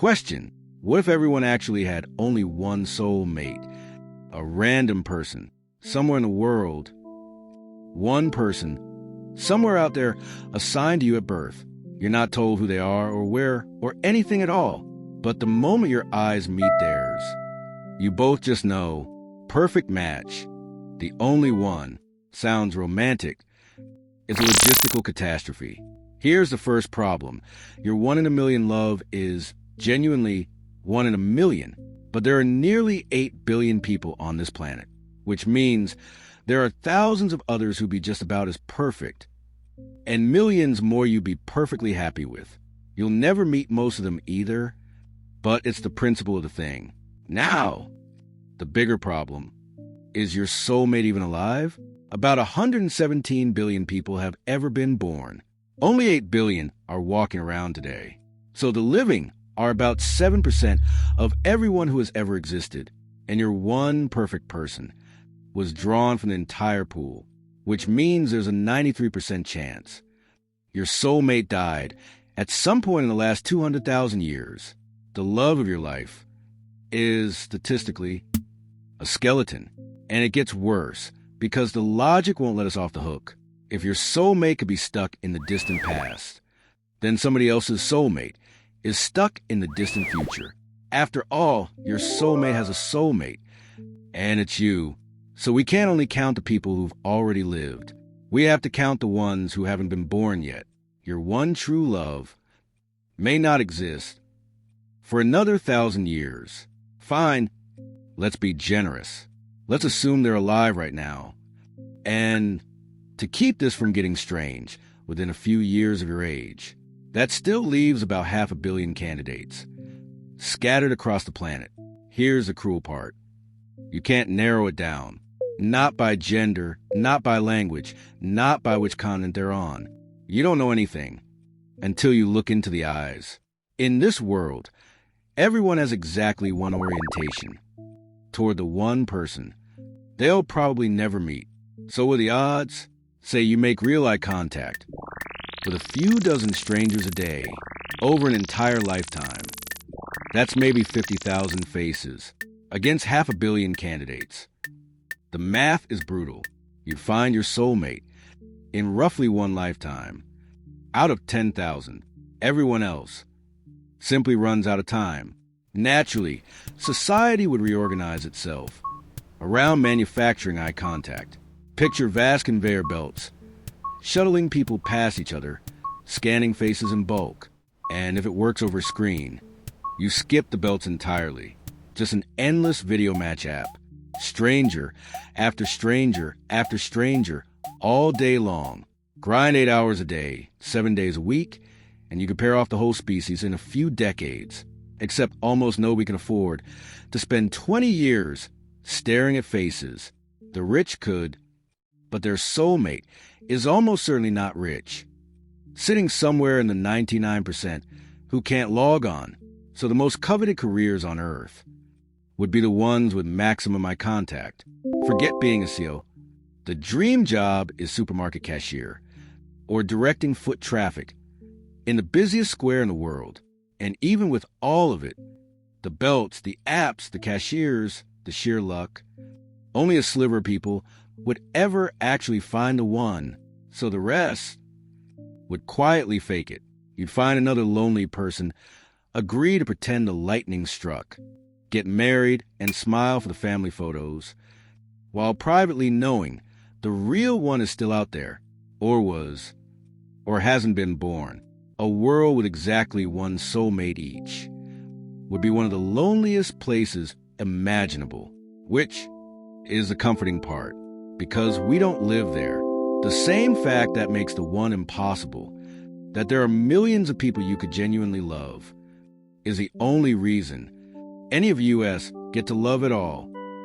Question: what if everyone actually had only one soulmate? A random person, somewhere in the world. One person, somewhere out there, assigned to you at birth. You're not told who they are or where or anything at all. But the moment your eyes meet theirs, you both just know, perfect match. The only one. Sounds romantic. It's a logistical catastrophe. Here's the first problem. Your 1 in a million love is genuinely 1 in a million. But there are nearly 8 billion people on this planet, which means there are thousands of others who'd be just about as perfect, and millions more you'd be perfectly happy with. You'll never meet most of them either, but it's the principle of the thing. Now, the bigger problem. Is your soulmate even alive? About 117 billion people have ever been born. Only 8 billion are walking around today. So the living are about 7% of everyone who has ever existed. And your one perfect person was drawn from the entire pool, which means there's a 93% chance. Your soulmate died at some point in the last 200,000 years. The love of your life is, statistically, a skeleton. And it gets worse, because the logic won't let us off the hook. If your soulmate could be stuck in the distant past, then somebody else's soulmate is stuck in the distant future. After all, your soulmate has a soulmate, and it's you. So we can't only count the people who've already lived. We have to count the ones who haven't been born yet. Your one true love may not exist for another 1,000 years. Fine, let's be generous. Let's assume they're alive right now. And to keep this from getting strange, within a few years of your age, that still leaves about 500 million candidates, scattered across the planet. Here's the cruel part. You can't narrow it down. Not by gender, not by language, not by which continent they're on. You don't know anything until you look into the eyes. In this world, everyone has exactly one orientation, toward the one person they'll probably never meet. So what are the odds? Say you make real eye contact with a few dozen strangers a day over an entire lifetime. That's maybe 50,000 faces against 500 million candidates. The math is brutal. You find your soulmate in roughly one lifetime. Out of 10,000, everyone else simply runs out of time. Naturally, society would reorganize itself around manufacturing eye contact. Picture vast conveyor belts, shuttling people past each other, scanning faces in bulk. And if it works over a screen, you skip the belts entirely. Just an endless video match app. Stranger after stranger after stranger, all day long. Grind 8 hours a day, 7 days a week, and you can pair off the whole species in a few decades. Except almost nobody can afford to spend 20 years staring at faces. The rich could, but their soulmate is almost certainly not rich. Sitting somewhere in the 99% who can't log on. So the most coveted careers on Earth would be the ones with maximum eye contact. Forget being a CEO. The dream job is supermarket cashier or directing foot traffic in the busiest square in the world. And even with all of it, the belts, the apps, the cashiers, the sheer luck, only a sliver of people would ever actually find the one. So the rest would quietly fake it. You'd find another lonely person, agree to pretend the lightning struck, get married and smile for the family photos, while privately knowing the real one is still out there, or was, or hasn't been born. A world with exactly one soulmate each would be one of the loneliest places imaginable, which is the comforting part, because we don't live there. The same fact that makes the one impossible, that there are millions of people you could genuinely love, is the only reason any of us get to love at all.